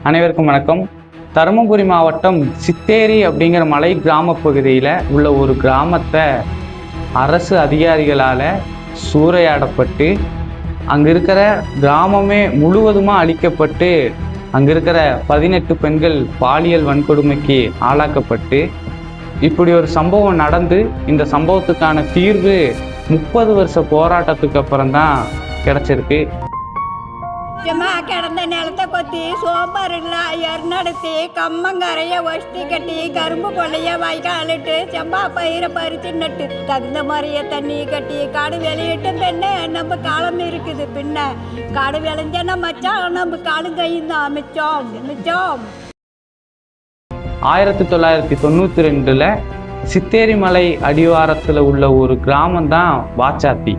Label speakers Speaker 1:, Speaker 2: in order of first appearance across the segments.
Speaker 1: அனைவருக்கும் வணக்கம். தருமபுரி மாவட்டம் சித்தேரி அப்படிங்கிற மலை கிராம பகுதியில் உள்ள ஒரு கிராமத்தை அரசு அதிகாரிகளால் சூறையாடப்பட்டு அங்கே இருக்கிற கிராமமே முழுவதுமாக அழிக்கப்பட்டு அங்கே இருக்கிற 18 பெண்கள் பாலியல் வன்கொடுமைக்கு ஆளாக்கப்பட்டு இப்படி ஒரு சம்பவம் நடந்து இந்த சம்பவத்துக்கான தீர்வு 30 வருஷ போராட்டத்துக்கு அப்புறம்தான் கிடைச்சிருக்கு.
Speaker 2: கிடந்த நிலத்தை கொத்தி சோம்பார் ஐயர் நடத்தி கம்மங்கரைய ஒஷ்டி கட்டி கரும்பு கொள்ளைய வாய்க்காலிட்டு செம்பா பயிரை பறிச்சு நட்டு தகுந்த மாதிரியே தண்ணி கட்டி காடு வெளியிட்டு பெண்ணே நம்ம காலம் இருக்குது. பின்ன காடு விளைஞ்சா மச்சான் நம்ம காடு கையும் தான் மிச்சம் மிச்சம்.
Speaker 1: 1992 சித்தேரி மலை அடிவாரத்தில் உள்ள ஒரு கிராமம் தான் வாச்சாத்தி.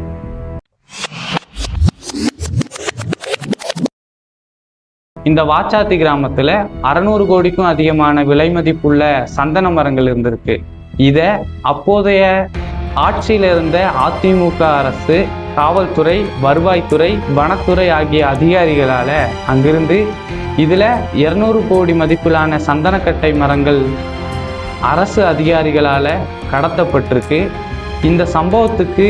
Speaker 1: இந்த வாச்சாத்தி கிராமத்துல 600 கோடிக்கும் அதிகமான விலை மதிப்புள்ள சந்தன மரங்கள் இருந்திருக்கு. இத அப்போதைய ஆட்சியில இருந்த அதிமுக அரசு காவல்துறை, வருவாய்த்துறை, வனத்துறை ஆகிய அதிகாரிகளால அங்கிருந்து இதுல 200 கோடி மதிப்பிலான சந்தனக்கட்டை மரங்கள் அரசு அதிகாரிகளால கடத்தப்பட்டிருக்கு. இந்த சம்பவத்துக்கு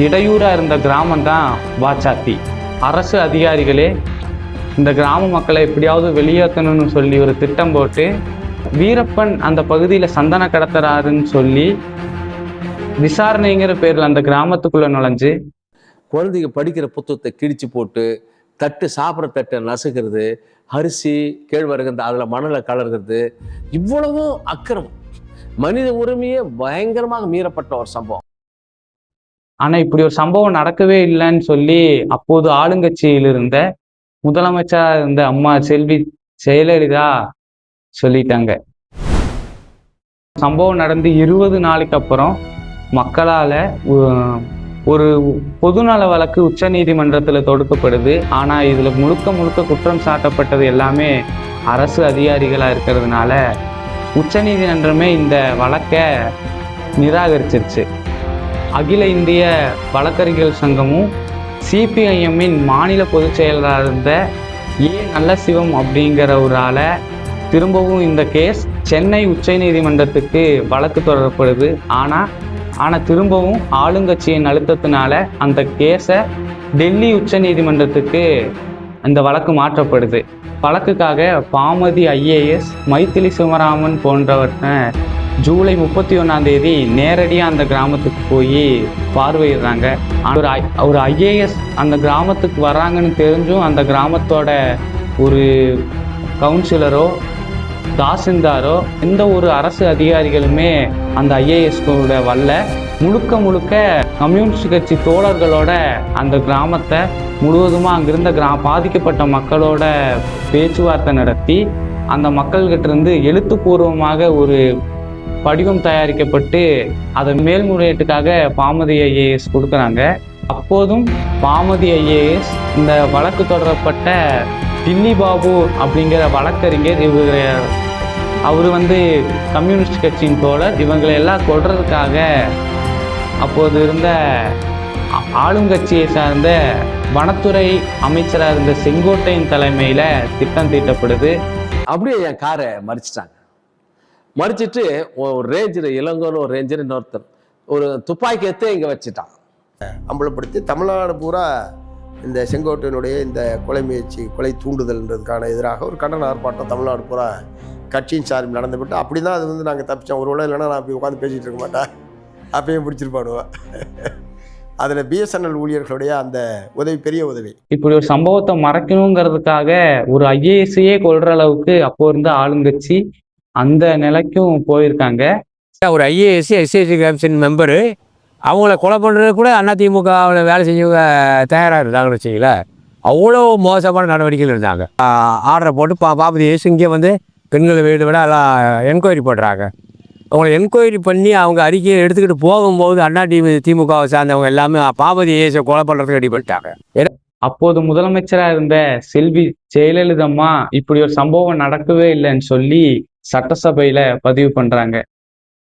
Speaker 1: இடையூறா இருந்த கிராமம் தான் வாச்சாத்தி. அரசு அதிகாரிகளே இந்த கிராம மக்களை எப்படியாவது வெளியேற்றணும்னு சொல்லி ஒரு திட்டம் போட்டு வீரப்பன் அந்த பகுதியில் சந்தன கடத்துறாருன்னு சொல்லி விசாரணைங்கிற பேரில் அந்த கிராமத்துக்குள்ள நுழைஞ்சு
Speaker 3: குழந்தைங்க படிக்கிற புத்தகத்தை கிழிச்சு போட்டு தட்டு சாப்பிட்ற தட்டை நசுக்கிறது, அரிசி கேழ்வரகு அதில் மணலை கலர்கிறது, இவ்வளவும் அக்கிரமம், மனித உரிமையே பயங்கரமாக மீறப்பட்ட ஒரு சம்பவம்.
Speaker 1: ஆனா இப்படி ஒரு சம்பவம் நடக்கவே இல்லைன்னு சொல்லி அப்போது ஆளுங்கட்சியில் இருந்த முதலமைச்சரா இருந்த அம்மா செல்வி ஜெயலலிதா சொல்லிட்டாங்க. சம்பவம் நடந்து 20 நாளுக்கு அப்புறம் மக்களால ஒரு பொதுநல வழக்கு உச்ச நீதிமன்றத்தில் தொடுக்கப்படுது. ஆனா இதுல முழுக்க குற்றம் சாட்டப்பட்டது எல்லாமே அரசு அதிகாரிகளா இருக்கிறதுனால உச்ச நீதிமன்றமே இந்த வழக்கை நிராகரிச்சிருச்சு. அகில இந்திய வழக்கறிஞர்கள் சங்கமும் சிபிஐஎம்மின் மாநில பொதுச் செயலராக இருந்த நல்லசிவம் அப்படிங்கிற ஒரு ஆளை திரும்பவும் இந்த கேஸ் சென்னை உச்ச நீதிமன்றத்துக்கு வழக்கு தொடரப்படுது. ஆனால் திரும்பவும் ஆளுங்கட்சியின் அழுத்தத்தினால அந்த கேஸை டெல்லி உச்ச நீதிமன்றத்துக்கு அந்த வழக்கு மாற்றப்படுது. வழக்குக்காக பாமதி IAS, மைத்திலி சிவராமன் போன்றவற்றை ஜூலை 31 நேரடியாக அந்த கிராமத்துக்கு போய் பார்வையிடுறாங்க. ஒரு IAS அந்த கிராமத்துக்கு வர்றாங்கன்னு தெரிஞ்சும் அந்த கிராமத்தோட ஒரு கவுன்சிலரோ தாசில்தாரோ எந்த ஒரு அரசு அதிகாரிகளுமே அந்த IAS கூட வரல. முழுக்க கம்யூனிஸ்ட் கட்சி தோழர்களோட அந்த கிராமத்தை முழுவதுமாக அங்கிருந்த பாதிக்கப்பட்ட மக்களோட பேச்சுவார்த்தை நடத்தி அந்த மக்கள்கிட்ட இருந்து எழுத்துப்பூர்வமாக ஒரு படிவம் தயாரிக்கப்பட்டு அதை மேல்முறையீட்டுக்காக பாமதி IAS கொடுக்குறாங்க. அப்போதும் பாமதி IAS இந்த வழக்கு தொடரப்பட்ட தில்லி பாபு அப்படிங்கிற வழக்கறிஞர், அவர் கம்யூனிஸ்ட் கட்சியின் தோழர், இவங்களை எல்லாம் கொள்றதுக்காக அப்போது இருந்த ஆளுங்கட்சியை சார்ந்த வனத்துறை அமைச்சராக இருந்த செங்கோட்டையின் தலைமையில் திட்டம் தீட்டப்படுது.
Speaker 3: அப்படியே என் காரை மறிச்சிட்டு ஒரு ரேஞ்சர், இளங்கோன்னு ஒரு ரேஞ்சர், இன்னொருத்தர் ஒரு துப்பாக்கி எடுத்து இங்கே வச்சுட்டான்.
Speaker 4: அம்பலப்படுத்தி தமிழ்நாடு பூரா இந்த செங்கோட்டையினுடைய இந்த கொலை முயற்சி, கொலை தூண்டுதல்ன்றதுக்கான எதிராக ஒரு கண்டன ஆர்ப்பாட்டம் தமிழ்நாடு பூரா கட்சியின் சார்பில் நடந்துவிட்டு அப்படி தான் அது நாங்கள் தப்பிச்சோம். ஒரு வேளை இல்லைன்னா நான் அப்படி உட்காந்து பேசிகிட்டு இருக்க மாட்டேன், அப்பயும் பிடிச்சிருப்பானுவேன். அதில் BSNL ஊழியர்களுடைய அந்த உதவி பெரிய உதவி.
Speaker 1: இப்படி ஒரு சம்பவத்தை மறைக்கணுங்கிறதுக்காக ஒரு IASையே கொள்ற அளவுக்கு அப்போ இருந்த ஆளுங்கட்சி அந்த நிலைக்கும் போயிருக்காங்க.
Speaker 5: ஒரு IAS SAC கமிஷன் மெம்பரு அவங்கள கொலை பண்ணுறது கூட அதிமுகவில் வேலை செஞ்சவங்க தயாராக இருந்தாங்கன்னு வச்சிங்களேன். அவ்வளோ மோசமான நடவடிக்கைகள் இருந்தாங்க. ஆர்டரை போட்டு பாபதி IAS இங்கே பெண்களை வீடு விட எல்லாம் என்கொயரி போடுறாங்க. அவங்கள என்கொயரி பண்ணி அவங்க அறிக்கையை எடுத்துக்கிட்டு போகும்போது திமுகவை சார்ந்தவங்க எல்லாமே பாபதி IASஐ கொலை பண்ணுறதுக்கு ரெடி பண்ணிட்டாங்க.
Speaker 1: அப்போது முதலமைச்சராக இருந்த செல்வி ஜெயலலிதா இப்படி ஒரு சம்பவம் நடக்கவே இல்லைன்னு சொல்லி சட்டசபையில பதிவு பண்றாங்க.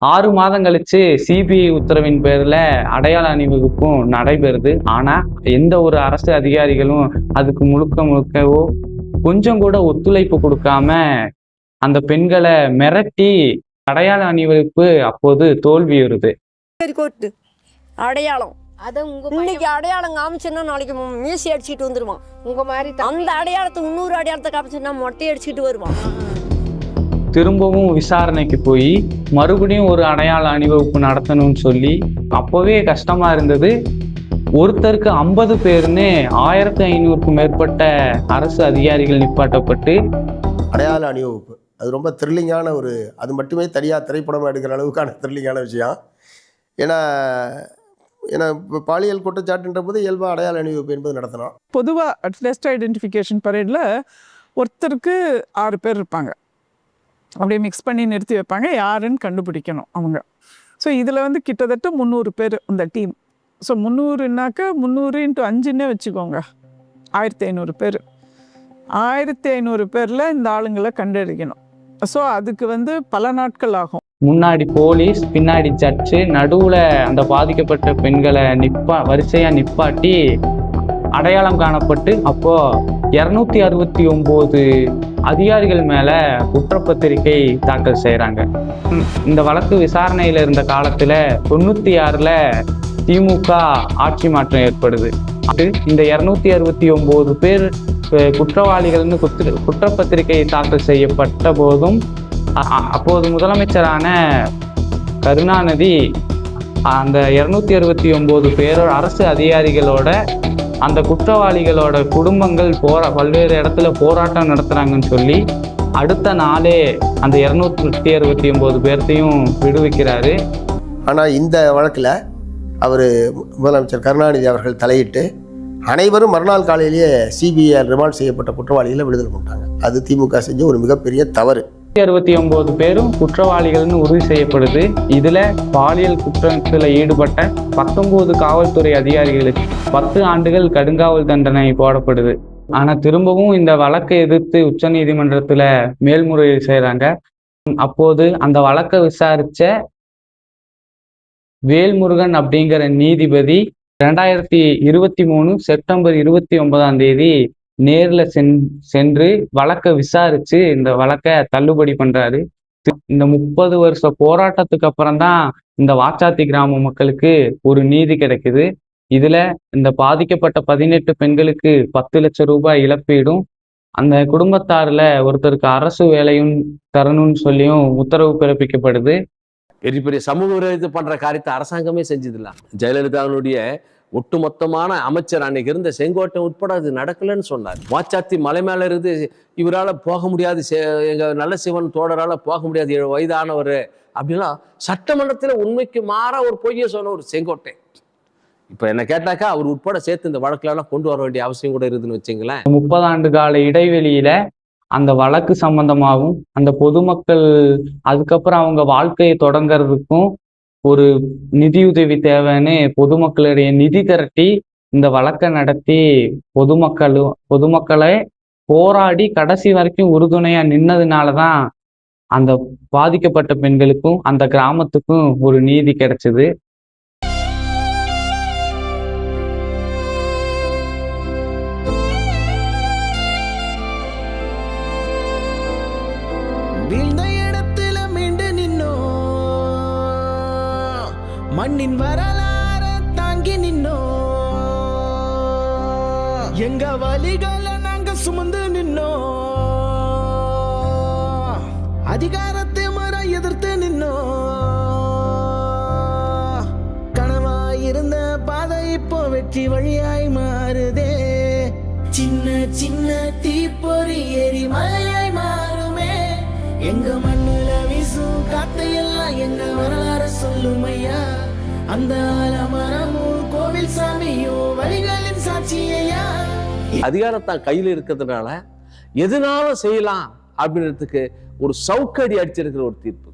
Speaker 1: 6 மாதம் கழிச்சு சிபிஐ உத்தரவின் பேர்ல அடையாள அணிவகுப்பும் நடைபெறுது. ஆனா எந்த ஒரு அரசு அதிகாரிகளும் அதுக்கு முழுக்கவோ கொஞ்சம் கூட ஒத்துழைப்பு கொடுக்காம அந்த பெண்களை மிரட்டி அடையாள அணிவகுப்பு அப்போது தோல்வியுறுது.
Speaker 6: கோட்டு அடையாளம் அதை இன்னைக்கு அடையாளம் காமிச்சுன்னா நாளைக்கு மீசி அடிச்சுட்டு வந்துருவான். உங்க மாதிரி அந்த அடையாளத்தை இன்னொரு அடையாளத்தை காமிச்சுன்னா மொட்டை அடிச்சுட்டு வருவான்.
Speaker 1: திரும்பவும் விசாரணைக்கு போய் மறுபடியும் ஒரு அடையாள அணிவகுப்பு நடத்தணும்னு சொல்லி அப்போவே கஷ்டமா இருந்தது. ஒருத்தருக்கு 50 பேருன்னு 1500க்கும் மேற்பட்ட அரசு அதிகாரிகள் நிப்பாட்டப்பட்டு
Speaker 4: அடையாள அணிவகுப்பு அது ரொம்ப த்ரில்லிங்கான அது மட்டுமே தனியாக திரைப்படம் எடுக்கிற அளவுக்கான த்ரில்லிங்கான விஷயம். ஏன்னா இப்போ பாலியல் குற்றச்சாட்டுன்ற போது இயல்பாக அடையாள அணிவகுப்பு என்பது நடத்தணும்.
Speaker 7: பொதுவாக அட்லெஸ்ட் ஐடென்டிஃபிகேஷன் பரேடில் ஒருத்தருக்கு 6 பேர் இருப்பாங்க. அப்படியே மிக்ஸ் பண்ணி நிறுத்தி வைப்பாங்க, யாருன்னு கண்டுபிடிக்கணும் அவங்க. ஸோ இதில் கிட்டத்தட்ட 300 பேர் இந்த டீம். ஸோ 300னாக்கா 300 × 5ன்னே வச்சுக்கோங்க, 1500 பேர். 1500 பேரில் இந்த ஆளுங்களை கண்டறிக்கணும். ஸோ அதுக்கு பல நாட்கள் ஆகும்.
Speaker 1: முன்னாடி போலீஸ், பின்னாடி ஜட்ஜு, நடுவுல அந்த பாதிக்கப்பட்ட பெண்களை வரிசையா நிப்பாட்டி அடையாளம் காணப்பட்டு அப்போ 269 அதிகாரிகள் மேல குற்றப்பத்திரிகை தாக்கல் செய்யறாங்க. இந்த வழக்கு விசாரணையில இருந்த காலத்துல 96ல திமுக ஆட்சி மாற்றம் ஏற்படுது. இந்த 269 பேர் குற்றவாளிகள்னு குற்றப்பத்திரிகை தாக்கல் செய்யப்பட்ட போதும் அப்போது முதலமைச்சரான கருணாநிதி அந்த 269 பேரோட அரசு அதிகாரிகளோட அந்த குற்றவாளிகளோட குடும்பங்கள் பல்வேறு இடத்துல போராட்டம் நடத்துறாங்கன்னு சொல்லி அடுத்த நாளே அந்த 269 பேர்த்தையும் விடுவிக்கிறாரு.
Speaker 4: ஆனால் இந்த வழக்கில் முதலமைச்சர் கருணாநிதி அவர்கள் தலையிட்டு அனைவரும் மறுநாள் காலையிலேயே சிபிஐ ரிமாண்ட் செய்யப்பட்ட குற்றவாளிகளை விடுதலை பண்ணிட்டாங்க. அது திமுக செஞ்ச ஒரு மிகப்பெரிய தவறு.
Speaker 1: 269 பேரும் குற்றவாளிகள்னு உறுதி செய்யப்படுது. இதுல பாலியல் குற்றத்தில் ஈடுபட்ட 19 காவல்துறை அதிகாரிகளுக்கு 10 ஆண்டுகள் கடுங்காவல் தண்டனை போடப்படுது. ஆனா திரும்பவும் இந்த வழக்கை எதிர்த்து உச்ச நீதிமன்றத்துல மேல்முறையீடு செய்யறாங்க. அப்போது அந்த வழக்கை விசாரிச்ச வேல்முருகன் அப்படிங்கிற நீதிபதி 2023 செப்டம்பர் 29 நேர்ல சென்று வழக்கை விசாரிச்சு இந்த வழக்கை தள்ளுபடி பண்றாரு. இந்த 30 வருஷ போராட்டத்துக்கு அப்புறம் தான் இந்த வாச்சாத்தி கிராம மக்களுக்கு ஒரு நீதி கிடைக்குது. இதுல இந்த பாதிக்கப்பட்ட 18 பெண்களுக்கு 10 லட்சம் ரூபாய் இழப்பீடும், அந்த குடும்பத்தாருல ஒருத்தருக்கு அரசு வேலையும் தரணும்னு சொல்லியும் உத்தரவு பிறப்பிக்கப்படுது.
Speaker 3: பெரிய பெரிய சமூக விரோதத்தை பண்ற காரியத்தை அரசாங்கமே செஞ்சதில்ல. ஜெயலலிதாவுடைய ஒட்டுமொத்தமான அமைச்சர் அன்னைக்கு இருந்த செங்கோட்டை உட்பட அது நடக்கலன்னு சொன்னார். வாச்சாத்தி மலை மேல இருந்து இவரால் போக முடியாது, எங்க நல்ல சிவன் தோழரால் போக முடியாது, 7 வயதானவர் அப்படிலாம் சட்டமன்றத்தில் உண்மைக்கு மாறா ஒரு பொய்யை சொன்ன ஒரு செங்கோட்டை. இப்ப என்ன கேட்டாக்கா அவர் உட்பட சேர்த்து இந்த வழக்குல எல்லாம் கொண்டு வர வேண்டிய அவசியம் கூட இருக்குதுன்னு வச்சுங்களேன்.
Speaker 1: 30 ஆண்டு கால இடைவெளியில அந்த வழக்கு சம்பந்தமாகவும் அந்த பொதுமக்கள் அதுக்கப்புறம் அவங்க வாழ்க்கையை தொடங்கிறதுக்கும் ஒரு நிதியுதவி பொதுமக்களுடைய நிதி திரட்டி இந்த வழக்கை நடத்தி பொதுமக்களை போராடி கடைசி வரைக்கும் உறுதுணையா நின்னதுனாலதான் அந்த பாதிக்கப்பட்ட பெண்களுக்கும் அந்த கிராமத்துக்கும் ஒரு நீதி கிடைச்சது.
Speaker 8: மண்ணின் வரலாற தாங்கி நின்னோ, எங்க வலிகளை நாங்க சுமந்து நின்னோ, அதிகாரத்தை முறை எதிர்த்து நின்னோ, கனவாயிருந்த பாதை இப்போ வெற்றி வழியாய் மாறுதே, சின்ன சின்ன தீப்பொறி எரிமலையாய் மாறுமே, எங்க மண்ணுல வீசும் காத்தையெல்லாம் எங்க வரலாறு சொல்லுமையா, அந்த மரமும் கோவில் சாமியும் வழிகளின் சாட்சியா.
Speaker 3: அதிகாரத்தான் கையில் இருக்கிறதுனால எதுனாலும் செய்யலாம் அப்படின்றதுக்கு ஒரு சவுக்கடி அடிச்சிருக்கிற ஒரு தீர்ப்பு.